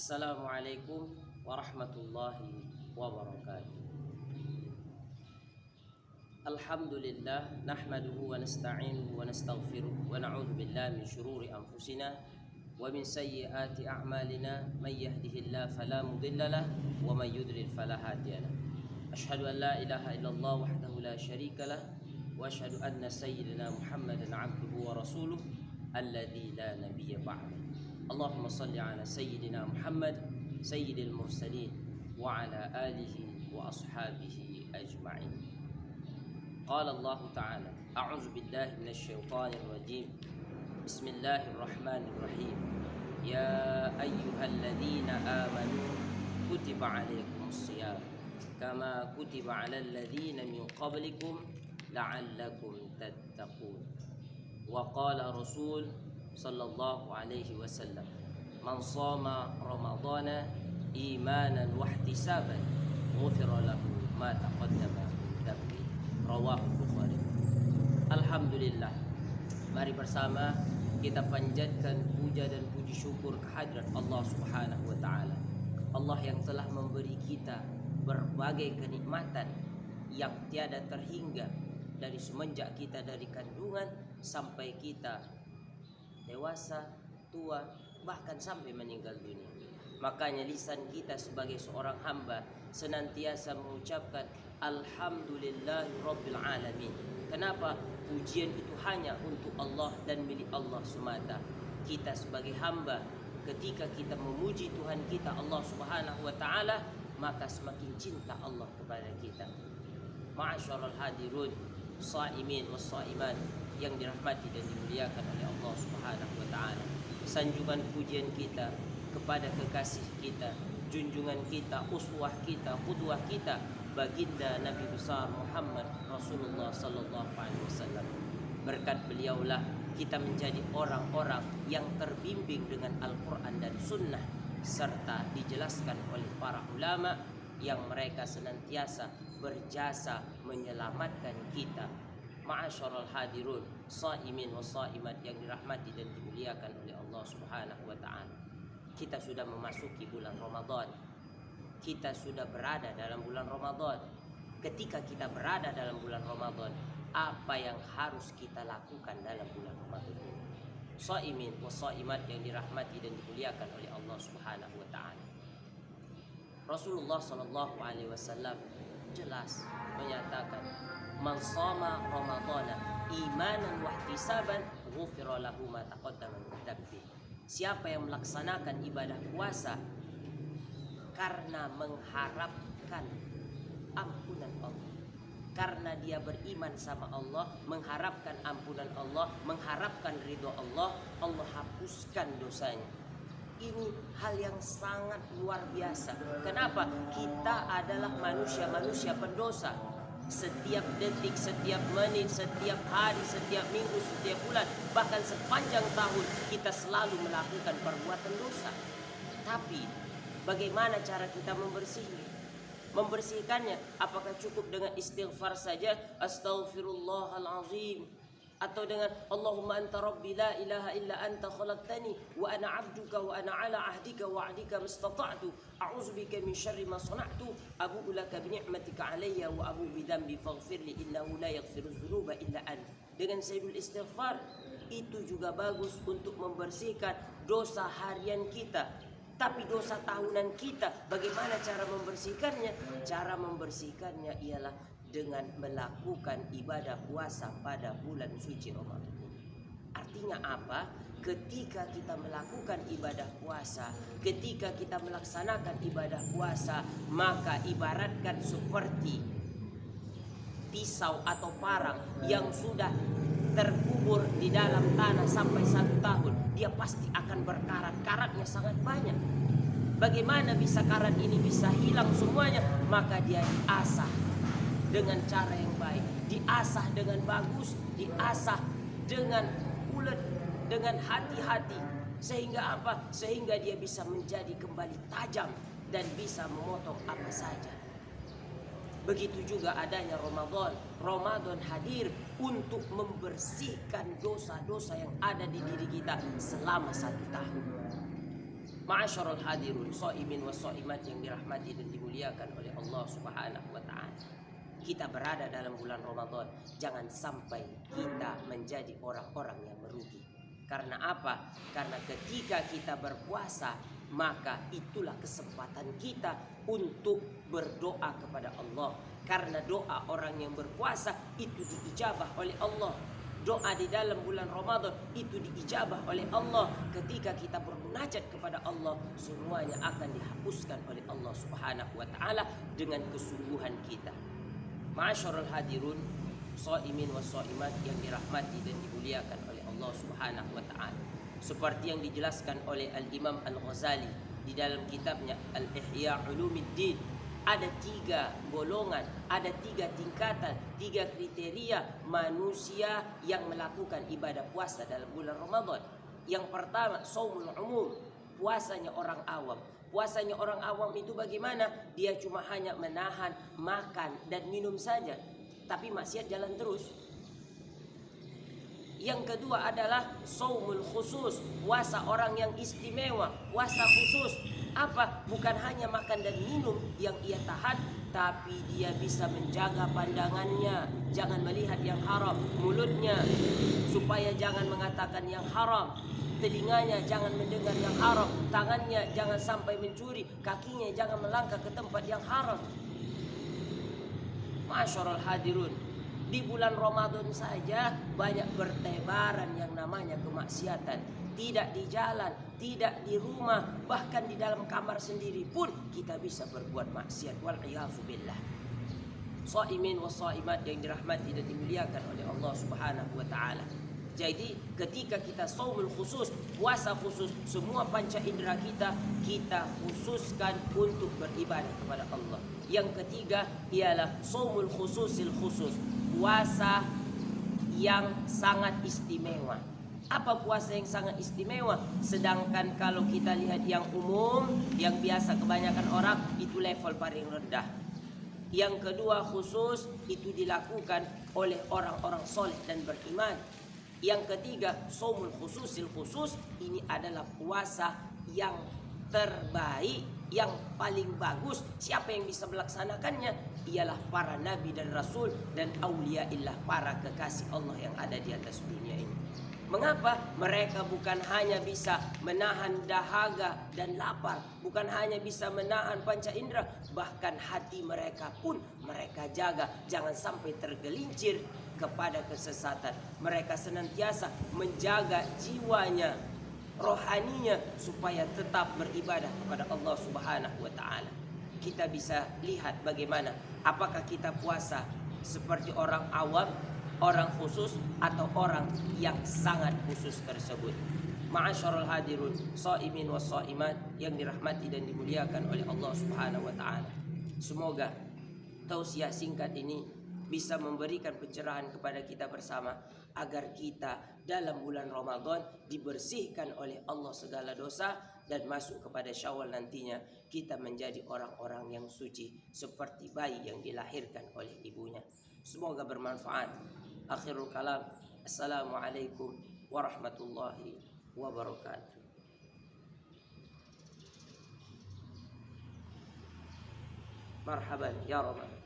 Assalamualaikum warahmatullahi wabarakatuh. Alhamdulillah nahmaduhu wa nasta'inuhu wa nastaghfiruh wa na'udzu billahi min shururi anfusina wa min sayyiati a'malina may yahdihillahu fala mudilla lahu wa may yudlil fala hadiya lahu. Asyhadu an la ilaha illallah wahdahu la syarika lahu wa asyhadu anna sayyidina Muhammadan 'abduhu wa rasuluh alladzi la nabiyya ba'dahu. Allahumma salli ala sayyidina Muhammad sayyidil mursalin wa ala alihi wa ashabihi ajma'in. Qala Allah Ta'ala, a'udzu billahi minasy syaithanir rajim. Bismillahirrahmanirrahim. Ya ayyuhalladzina amanu kutiba 'alaikumus shiyam kama kutiba 'alal ladzina min qablikum la'allakum tattaqun. Wa qala Rasul sallallahu alaihi wasallam, man shoma ramadhana imanan wa ihtisaban ghufira lahu ma taqaddama min dhanbi. Rawahu Bukhari. Alhamdulillah, mari bersama kita panjatkan puja dan puji syukur kehadirat Allah Subhanahu wa taala. Allah yang telah memberi kita berbagai kenikmatan yang tiada terhingga dari semenjak kita dari kandungan sampai kita dewasa, tua, bahkan sampai meninggal dunia. Makanya lisan kita sebagai seorang hamba senantiasa mengucapkan Alhamdulillahi Rabbil Alamin. Kenapa? Pujian itu hanya untuk Allah dan milik Allah semata. Kita sebagai hamba, ketika kita memuji Tuhan kita Allah Subhanahu wa taala, maka semakin cinta Allah kepada kita. Ma'asyiral hadirun, shaimin was shaimat yang dirahmati dan dimuliakan oleh Allah Subhanahu wa taala. Sanjungan pujian kita kepada kekasih kita, junjungan kita, uswah kita, qudwah kita, baginda Nabi besar Muhammad Rasulullah sallallahu alaihi wasallam. Berkat beliaulah kita menjadi orang-orang yang terbimbing dengan Al-Qur'an dan Sunnah, serta dijelaskan oleh para ulama yang mereka senantiasa berjasa menyelamatkan kita. Ma'asyiral hadirun, shaimin wa shaimat yang dirahmati dan dimuliakan oleh Allah Subhanahu wa taala. Kita sudah memasuki bulan Ramadan. Kita sudah berada dalam bulan Ramadan. Ketika kita berada dalam bulan Ramadan, apa yang harus kita lakukan dalam bulan Ramadan ini? Shaimin wa shaimat yang dirahmati dan dimuliakan oleh Allah Subhanahu wa taala. Rasulullah sallallahu alaihi wasallam jelas menyatakan, man shoma ramadhana imanan wa ihtisaban ghufira lahu ma taqaddama min dhanbi. Siapa yang melaksanakan ibadah puasa karena mengharapkan ampunan Allah, karena dia beriman sama Allah, mengharapkan ampunan Allah, mengharapkan ridho Allah, Allah hapuskan dosanya. Ini hal yang sangat luar biasa. Kenapa? Kita adalah manusia-manusia pendosa. Setiap detik, setiap menit, setiap hari, setiap minggu, setiap bulan, bahkan sepanjang tahun kita selalu melakukan perbuatan dosa. Tapi bagaimana cara kita membersihkannya? Apakah cukup dengan istighfar saja, astaghfirullahalazim, atau dengan Allahumma anta rabbi la ilaha illa anta khalaqtani wa ana 'abduka wa ana 'ala 'ahdika wa 'adika mastata'tu a'udzubika min syarri ma sana'tu abu'u laka bi ni'matika 'alayya wa abu'u bi dhanbi faghfirli innahu la yaghfiru dzunuba illa anta. Dengan sayyidul istighfar itu juga bagus untuk membersihkan dosa harian kita. Tapi dosa tahunan kita, bagaimana cara membersihkannya? Cara membersihkannya ialah dengan melakukan ibadah puasa pada bulan suci Ramadan. Artinya apa? Ketika kita melakukan ibadah puasa, ketika kita melaksanakan ibadah puasa, maka ibaratkan seperti pisau atau parang yang sudah terkubur di dalam tanah sampai 1 tahun, dia pasti akan berkarat. Karatnya sangat banyak. Bagaimana bisa karat ini bisa hilang semuanya? Maka dia diasah dengan cara yang baik, diasah dengan bagus, diasah dengan ulet, dengan hati-hati. Sehingga apa? Sehingga dia bisa menjadi kembali tajam dan bisa memotong apa saja. Begitu juga adanya Ramadan. Ramadan hadir untuk membersihkan dosa-dosa yang ada di diri kita selama 1 tahun. Ma'asyarul hadirun, shaimin wa shaimat yang dirahmati dan dimuliakan oleh Allah Subhanahu wa taala. Kita berada dalam bulan Ramadan, jangan sampai kita menjadi orang-orang yang merugi. Karena apa? Karena ketika kita berpuasa, maka itulah kesempatan kita untuk berdoa kepada Allah. Karena doa orang yang berpuasa itu diijabah oleh Allah. Doa di dalam bulan Ramadan itu diijabah oleh Allah. Ketika kita bermunajat kepada Allah, semuanya akan dihapuskan oleh Allah Subhanahu wa taala dengan kesungguhan kita. Ma'asyarul hadirun, shaimin wa shaimat yang dirahmati dan dimuliakan oleh Allah Subhanahu wa taala. Seperti yang dijelaskan oleh Al-Imam Al-Ghazali di dalam kitabnya Al-Ihya Ulumuddin, ada 3 golongan, ada 3 tingkatan, 3 kriteria manusia yang melakukan ibadah puasa dalam bulan Ramadan. Yang pertama, shaumul umum, puasanya orang awam. Puasanya orang awam itu bagaimana? Dia cuma hanya menahan makan dan minum saja, tapi maksiat jalan terus. Yang kedua adalah shaumul khusus, puasa orang yang istimewa, puasa khusus. Apa? Bukan hanya makan dan minum yang ia tahan, tapi dia bisa menjaga pandangannya, jangan melihat yang haram, mulutnya supaya jangan mengatakan yang haram, telinganya jangan mendengar yang haram, tangannya jangan sampai mencuri, kakinya jangan melangkah ke tempat yang haram. Ma'asyarul hadirun, di bulan Ramadan saja banyak bertebaran yang namanya kemaksiatan. Tidak di jalan, tidak di rumah, bahkan di dalam kamar sendiri pun kita bisa berbuat maksiat. Wal'iyadzubillah. Shaimin wa shaimat yang dirahmati dan dimuliakan oleh Allah Subhanahu wa taala. Jadi ketika kita shaumul khusus, puasa khusus, semua panca indera kita khususkan untuk beribadah kepada Allah. Yang ketiga ialah shaumul khususil khusus, puasa yang sangat istimewa. Apa puasa yang sangat istimewa? Sedangkan kalau kita lihat yang umum, yang biasa kebanyakan orang, itu level paling rendah. Yang kedua khusus, itu dilakukan oleh orang-orang soleh dan beriman. Yang ketiga, shaumul khususil khusus, ini adalah puasa yang terbaik, yang paling bagus. Siapa yang bisa melaksanakannya? Ialah para nabi dan rasul dan auliaillah, para kekasih Allah yang ada di atas dunia ini. Mengapa? Mereka bukan hanya bisa menahan dahaga dan lapar, bukan hanya bisa menahan panca indera, bahkan hati mereka pun mereka jaga jangan sampai tergelincir kepada kesesatan. Mereka senantiasa menjaga jiwanya, rohaninya, supaya tetap beribadah kepada Allah Subhanahu wa taala. Kita bisa lihat bagaimana, apakah kita puasa seperti orang awam, orang khusus, atau orang yang sangat khusus tersebut. Ma'asyarul hadirun, shaimin wa shaimat yang dirahmati dan dimuliakan oleh Allah Subhanahu wa taala. Semoga tausiah singkat ini bisa memberikan pencerahan kepada kita bersama, agar kita dalam bulan Ramadan dibersihkan oleh Allah segala dosa, dan masuk kepada Syawal nantinya kita menjadi orang-orang yang suci seperti bayi yang dilahirkan oleh ibunya. Semoga bermanfaat. Akhirul kalam, assalamualaikum warahmatullahi wabarakatuh. Marhaban ya Ramadan.